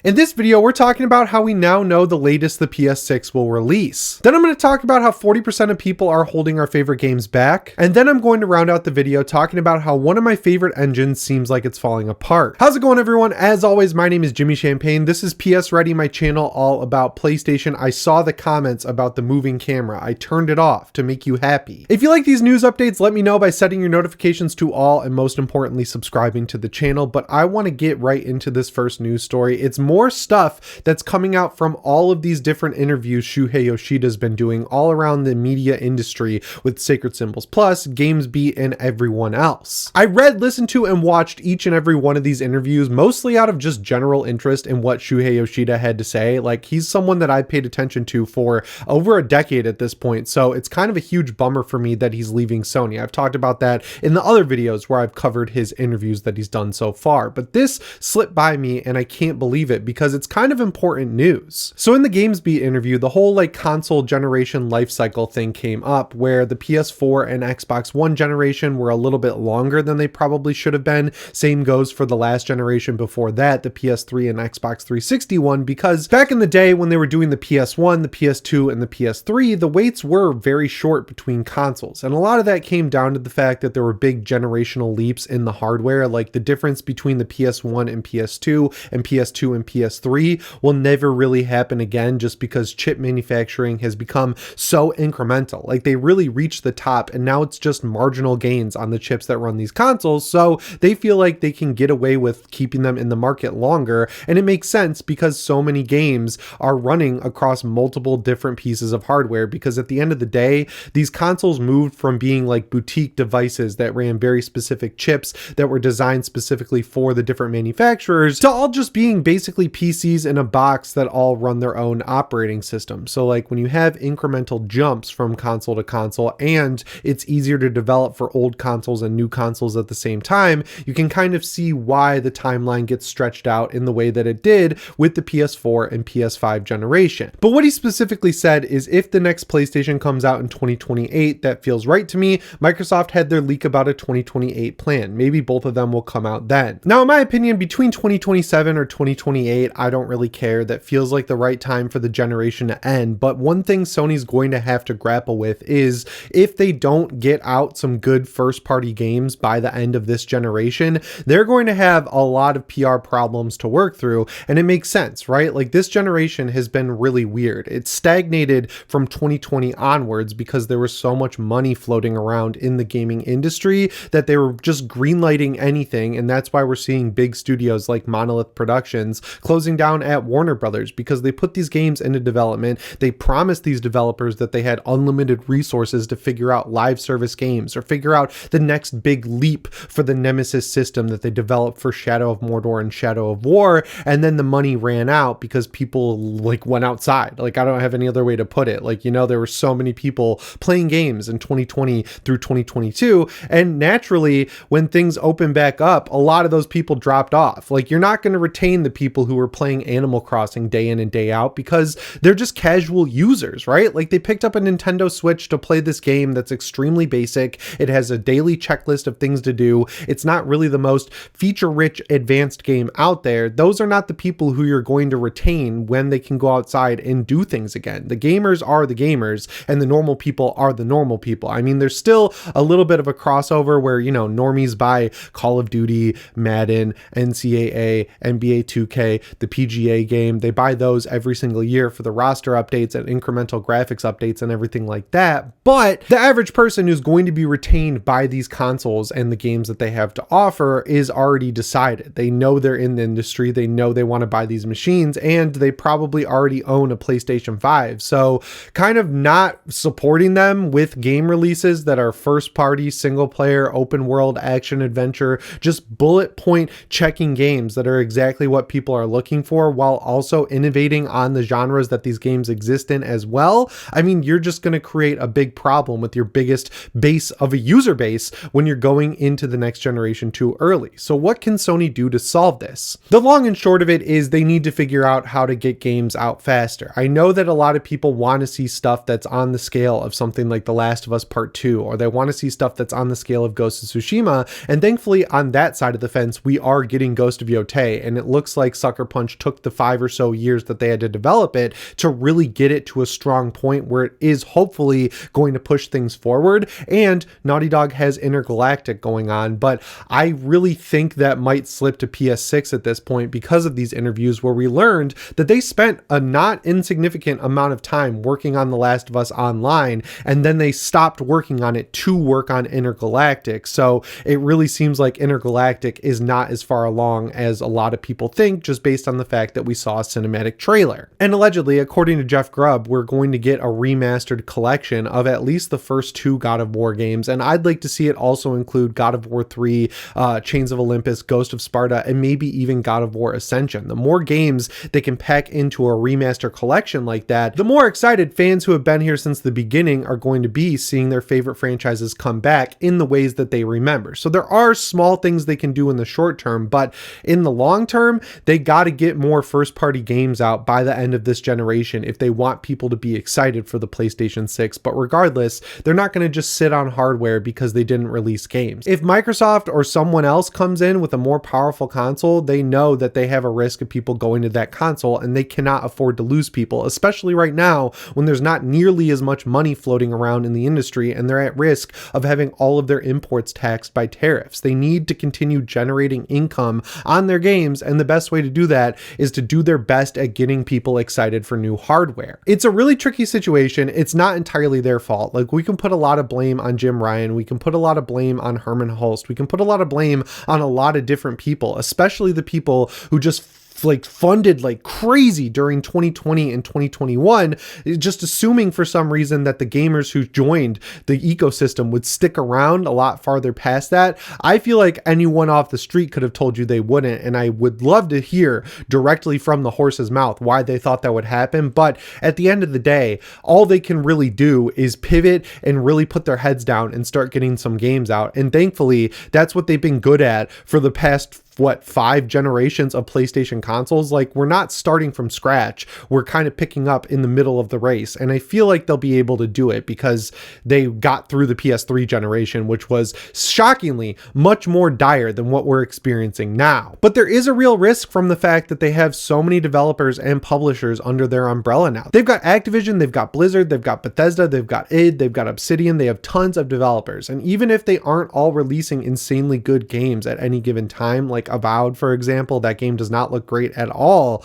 In this video, we're talking about how we now know the latest the PS6 will release. Then I'm going to talk about how 40% of people are holding our favorite games back. And then I'm going to round out the video talking about how one of my favorite engines seems like it's falling apart. How's it going, everyone? As always, my name is Jimmy Champagne. This is PSReady, my channel all about PlayStation. I saw the comments about the moving camera. I turned it off to make you happy. If you like these news updates, let me know by setting your notifications to all and most importantly, subscribing to the channel. But I want to get right into this first news story. It's more stuff that's coming out from all of these different interviews Shuhei Yoshida's been doing all around the media industry with Sacred Symbols Plus, GamesBeat, and everyone else. I read, listened to, and watched each and every one of these interviews, mostly out of just general interest in what Shuhei Yoshida had to say. Like, he's someone that I've paid attention to for over a decade at this point, so it's kind of a huge bummer for me that he's leaving Sony. I've talked about that in the other videos where I've covered his interviews that he's done so far, but this slipped by me and I can't believe it because it's kind of important news. So in the GamesBeat interview, the whole like console generation life cycle thing came up where the PS4 and Xbox One generation were a little bit longer than they probably should have been. Same goes for the last generation before that, the PS3 and Xbox 360 one, because back in the day when they were doing the PS1, the PS2, and the PS3, the waits were very short between consoles. And a lot of that came down to the fact that there were big generational leaps in the hardware, like the difference between the PS1 and PS2 and PS2 and PS3 will never really happen again just because chip manufacturing has become so incremental. Like, they really reached the top and now it's just marginal gains on the chips that run these consoles, so they feel like they can get away with keeping them in the market longer. And it makes sense because so many games are running across multiple different pieces of hardware, because at the end of the day, these consoles moved from being like boutique devices that ran very specific chips that were designed specifically for the different manufacturers to all just being basically PCs in a box that all run their own operating system. So like when you have incremental jumps from console to console and it's easier to develop for old consoles and new consoles at the same time, you can kind of see why the timeline gets stretched out in the way that it did with the PS4 and PS5 generation. But what he specifically said is if the next PlayStation comes out in 2028, that feels right to me. Microsoft had their leak about a 2028 plan. Maybe both of them will come out then. Now, in my opinion, between 2027 or 2028, I don't really care. That feels like the right time for the generation to end. But one thing Sony's going to have to grapple with is if they don't get out some good first party games by the end of this generation, they're going to have a lot of PR problems to work through. And it makes sense, right? Like, this generation has been really weird. It stagnated from 2020 onwards because there was so much money floating around in the gaming industry that they were just greenlighting anything. And that's why we're seeing big studios like Monolith Productions closing down at Warner Brothers, because they put these games into development. They promised these developers that they had unlimited resources to figure out live service games or figure out the next big leap for the Nemesis system that they developed for Shadow of Mordor and Shadow of War. And then the money ran out because people like went outside. Like, I don't have any other way to put it. Like, you know, there were so many people playing games in 2020 through 2022. And naturally, when things open back up, a lot of those people dropped off. Like, you're not going to retain the people who were playing Animal Crossing day in and day out because they're just casual users, right? Like, they picked up a Nintendo Switch to play this game that's extremely basic. It has a daily checklist of things to do. It's not really the most feature-rich advanced game out there. Those are not the people who you're going to retain when they can go outside and do things again. The gamers are the gamers and the normal people are the normal people. I mean, there's still a little bit of a crossover where, you know, normies buy Call of Duty, Madden, NCAA, NBA 2K, the PGA game. They buy those every single year for the roster updates and incremental graphics updates and everything like that. But the average person who's going to be retained by these consoles and the games that they have to offer is already decided. They know they're in the industry. They know they want to buy these machines, and they probably already own a PlayStation 5. So kind of not supporting them with game releases that are first party, single player, open world, action adventure, just bullet point checking games that are exactly what people are looking for while also innovating on the genres that these games exist in as well. I mean, you're just going to create a big problem with your biggest base of a user base when you're going into the next generation too early. So what can Sony do to solve this? The long and short of it is they need to figure out how to get games out faster. I know that a lot of people want to see stuff that's on the scale of something like The Last of Us Part 2, or they want to see stuff that's on the scale of Ghost of Tsushima, and thankfully on that side of the fence we are getting Ghost of Yotei, and it looks like Sucker Punch took the 5 or so years that they had to develop it to really get it to a strong point where it is hopefully going to push things forward. And Naughty Dog has Intergalactic going on, but I really think that might slip to PS6 at this point because of these interviews where we learned that they spent a not insignificant amount of time working on The Last of Us Online, and then they stopped working on it to work on Intergalactic. So it really seems like Intergalactic is not as far along as a lot of people think, just based on the fact that we saw a cinematic trailer. And allegedly, according to Jeff Grubb, we're going to get a remastered collection of at least the first 2 God of War games, and I'd like to see it also include God of War 3, Chains of Olympus, Ghost of Sparta, and maybe even God of War Ascension. The more games they can pack into a remaster collection like that, the more excited fans who have been here since the beginning are going to be seeing their favorite franchises come back in the ways that they remember. So there are small things they can do in the short term, but in the long term, they got to get more first-party games out by the end of this generation if they want people to be excited for the PlayStation 6. But regardless, they're not going to just sit on hardware because they didn't release games. If Microsoft or someone else comes in with a more powerful console, they know that they have a risk of people going to that console, and they cannot afford to lose people, especially right now when there's not nearly as much money floating around in the industry and they're at risk of having all of their imports taxed by tariffs. They need to continue generating income on their games, and the best way to do that is to do their best at getting people excited for new hardware. It's a really tricky situation. It's not entirely their fault. Like, we can put a lot of blame on Jim Ryan. We can put a lot of blame on Herman Hulst. We can put a lot of blame on a lot of different people, especially the people who just funded like crazy during 2020 and 2021, just assuming for some reason that the gamers who joined the ecosystem would stick around a lot farther past that. I feel like anyone off the street could have told you they wouldn't, and I would love to hear directly from the horse's mouth why they thought that would happen. But at the end of the day, all they can really do is pivot and really put their heads down and start getting some games out. And thankfully, that's what they've been good at for the past 5 generations of PlayStation consoles. Like, we're not starting from scratch. We're kind of picking up in the middle of the race. And I feel like they'll be able to do it because they got through the PS3 generation, which was shockingly much more dire than what we're experiencing now. But there is a real risk from the fact that they have so many developers and publishers under their umbrella now. They've got Activision, they've got Blizzard, they've got Bethesda, they've got id, they've got Obsidian, they have tons of developers. And even if they aren't all releasing insanely good games at any given time, like Avowed, for example, that game does not look great at all.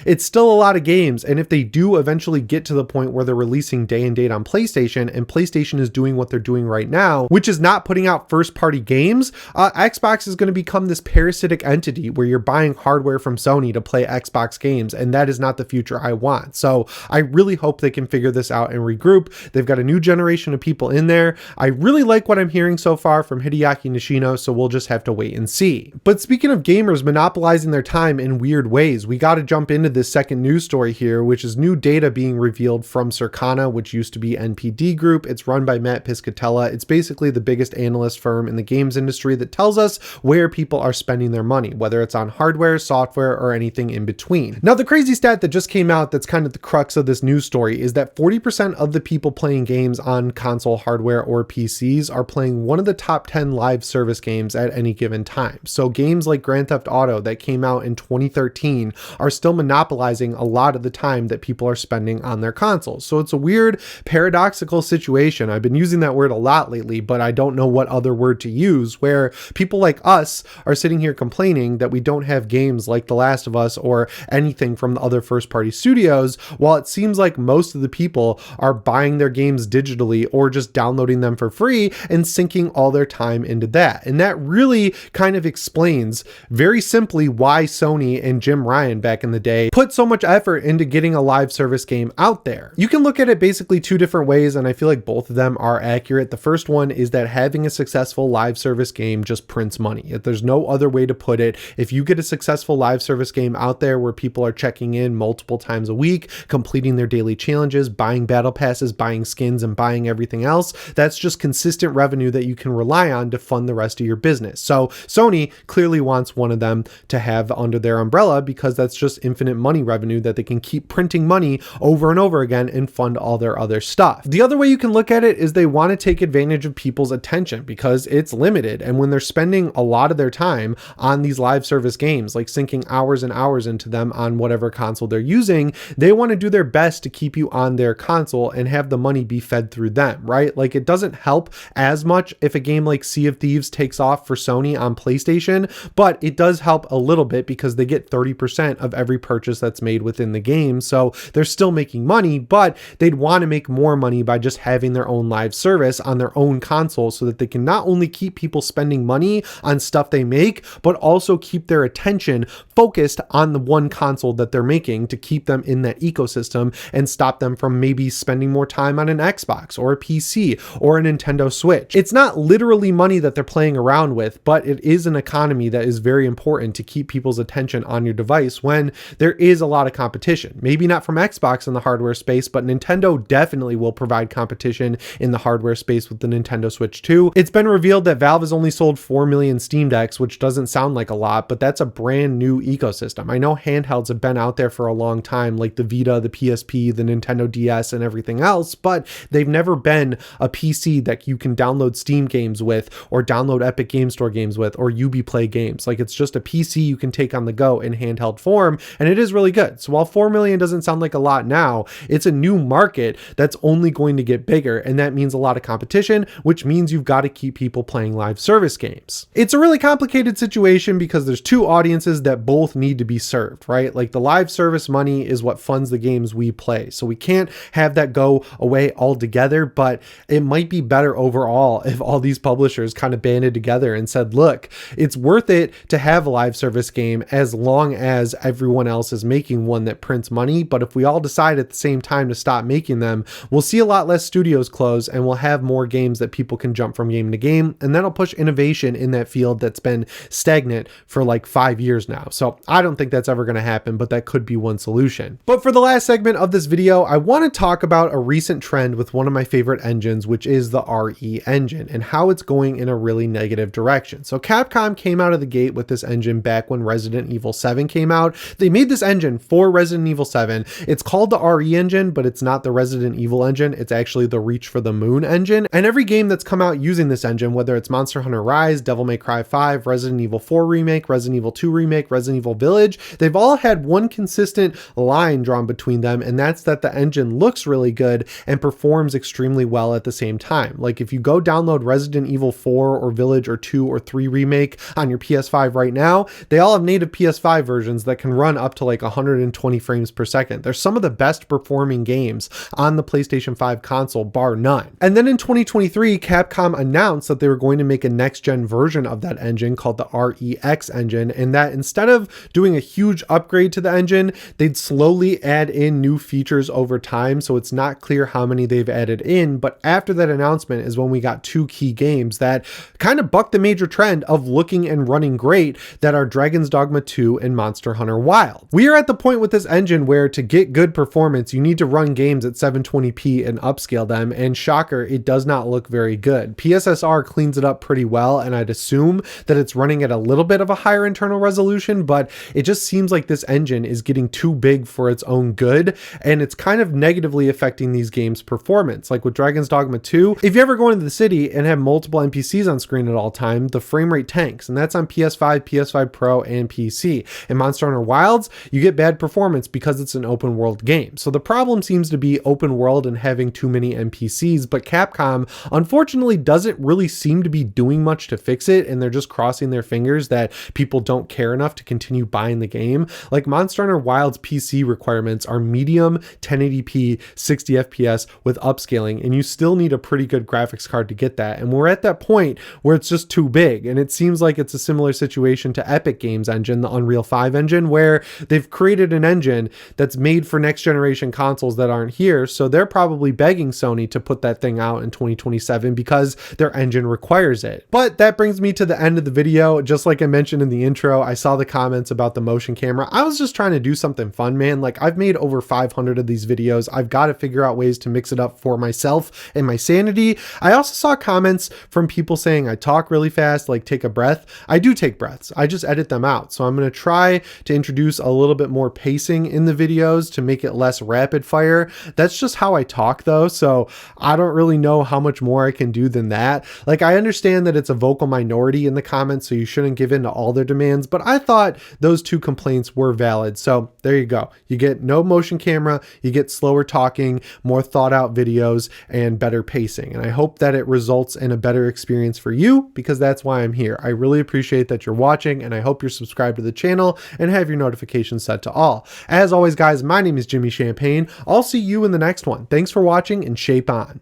It's still a lot of games, and if they do eventually get to the point where they're releasing day and date on PlayStation, and PlayStation is doing what they're doing right now, which is not putting out first-party games, Xbox is going to become this parasitic entity where you're buying hardware from Sony to play Xbox games, and that is not the future I want. So I really hope they can figure this out and regroup. They've got a new generation of people in there. I really like what I'm hearing so far from Hideaki Nishino, so we'll just have to wait and see. But speaking of gamers monopolizing their time in weird ways, we got to jump into this second news story here, which is new data being revealed from Circana, which used to be NPD Group. It's run by Matt Piscatella. It's basically the biggest analyst firm in the games industry that tells us where people are spending their money, whether it's on hardware, software, or anything in between. Now, the crazy stat that just came out that's kind of the crux of this news story is that 40% of the people playing games on console hardware or PCs are playing one of the top 10 live service games at any given time. So games like Grand Theft Auto that came out in 2013 are still monopolizing a lot of the time that people are spending on their consoles. So it's a weird paradoxical situation. I've been using that word a lot lately, but I don't know what other word to use, where people like us are sitting here complaining that we don't have games like The Last of Us or anything from the other first-party studios, while it seems like most of the people are buying their games digitally or just downloading them for free and sinking all their time into that. And that really kind of explains very simply why Sony and Jim Ryan back in the day put so much effort into getting a live service game out there. You can look at it basically 2 different ways, and I feel like both of them are accurate. The first one is that having a successful live service game just prints money. If there's no other way to put it, if you get a successful live service game out there where people are checking in multiple times a week, completing their daily challenges, buying battle passes, buying skins, and buying everything else, that's just consistent revenue that you can rely on to fund the rest of your business. So Sony clearly clearly wants one of them to have under their umbrella, because that's just infinite money revenue that they can keep printing money over and over again and fund all their other stuff. The other way you can look at it is they want to take advantage of people's attention because it's limited. And when they're spending a lot of their time on these live service games, like sinking hours and hours into them on whatever console they're using, they want to do their best to keep you on their console and have the money be fed through them, right? Like, it doesn't help as much if a game like Sea of Thieves takes off for Sony on PlayStation, but it does help a little bit because they get 30% of every purchase that's made within the game. So they're still making money, but they'd want to make more money by just having their own live service on their own console so that they can not only keep people spending money on stuff they make, but also keep their attention focused on the one console that they're making to keep them in that ecosystem and stop them from maybe spending more time on an Xbox or a PC or a Nintendo Switch. It's not literally money that they're playing around with, but it is an economy that is very important to keep people's attention on your device when there is a lot of competition. Maybe not from Xbox in the hardware space, but Nintendo definitely will provide competition in the hardware space with the Nintendo Switch 2. It's been revealed that Valve has only sold 4 million Steam Decks, which doesn't sound like a lot, but that's a brand new ecosystem. I know handhelds have been out there for a long time, like the Vita, the PSP, the Nintendo DS, and everything else, but they've never been a PC that you can download Steam games with or download Epic Game Store games with or Ubiplay games. Like, it's just a PC you can take on the go in handheld form, and it is really good. So while 4 million doesn't sound like a lot now, it's a new market that's only going to get bigger, and that means a lot of competition, which means you've got to keep people playing live service games. It's a really complicated situation because there's two audiences that both need to be served, right? Like, the live service money is what funds the games we play, so we can't have that go away altogether, but it might be better overall if all these publishers kind of banded together and said, look, it's worth it to have a live service game as long as everyone else is making one that prints money, but if we all decide at the same time to stop making them, we'll see a lot less studios close and we'll have more games that people can jump from game to game, and that'll push innovation in that field that's been stagnant for like 5 years now. So I don't think that's ever going to happen, but that could be one solution. But for the last segment of this video, I want to talk about a recent trend with one of my favorite engines, which is the RE engine, and how it's going in a really negative direction. So Capcom came out of the gate with this engine back when Resident Evil 7 came out. They made this engine for Resident Evil 7. It's called the RE engine, but it's not the Resident Evil engine. It's actually the Reach for the Moon engine. And every game that's come out using this engine, whether it's Monster Hunter Rise, Devil May Cry 5, Resident Evil 4 Remake, Resident Evil 2 Remake, Resident Evil Village, they've all had one consistent line drawn between them, and that's that the engine looks really good and performs extremely well at the same time. Like, if you go download Resident Evil 4 or Village or 2 or 3 Remake on your PS5 right now, they all have native PS5 versions that can run up to like 120 frames per second. They're some of the best performing games on the PlayStation 5 console, bar none. And then in 2023, Capcom announced that they were going to make a next-gen version of that engine called the REX engine, and that instead of doing a huge upgrade to the engine, they'd slowly add in new features over time, so it's not clear how many they've added in. But after that announcement is when we got two key games that kind of bucked the major trend of looking and running great, that are Dragon's Dogma 2 and Monster Hunter Wilds. We are at the point with this engine where to get good performance, you need to run games at 720p and upscale them, and shocker, it does not look very good. PSSR cleans it up pretty well, and I'd assume that it's running at a little bit of a higher internal resolution, but it just seems like this engine is getting too big for its own good, and it's kind of negatively affecting these games' performance. Like with Dragon's Dogma 2, if you ever go into the city and have multiple NPCs on screen at all time, the frame rate tanks, and that's on PS5, PS5 Pro, and PC. In Monster Hunter Wilds, you get bad performance because it's an open world game. So the problem seems to be open world and having too many NPCs, but Capcom unfortunately doesn't really seem to be doing much to fix it, and they're just crossing their fingers that people don't care enough to continue buying the game. Like Monster Hunter Wilds PC requirements are medium 1080p 60 FPS with upscaling, and you still need a pretty good graphics card to get that. And we're at that point where it's just too big, and it seems like it's a similar situation to Epic Games engine, the Unreal 5 engine, where they've created an engine that's made for next generation consoles that aren't here, so they're probably begging Sony to put that thing out in 2027 because their engine requires it. But that brings me to the end of the video. Just like I mentioned in the intro, I saw the comments about the motion camera. I was just trying to do something fun, man. Like, I've made over 500 of these videos. I've got to figure out ways to mix it up for myself and my sanity. I also saw comments from people saying I talk really fast, like take a breath. I do take breaths. I just edit them out. So I'm going to try to introduce a little bit more pacing in the videos to make it less rapid fire. That's just how I talk though. So I don't really know how much more I can do than that. Like, I understand that it's a vocal minority in the comments, so you shouldn't give in to all their demands, but I thought those two complaints were valid. So there you go. You get no motion camera, you get slower talking, more thought out videos, and better pacing. And I hope that it results in a better experience for you, because that's why I'm here. I really appreciate that you're watching, and I hope you're subscribed to the channel and have your notifications set to all. As always, guys, my name is Jimmy Champagne. I'll see you in the next one. Thanks for watching, and shape on.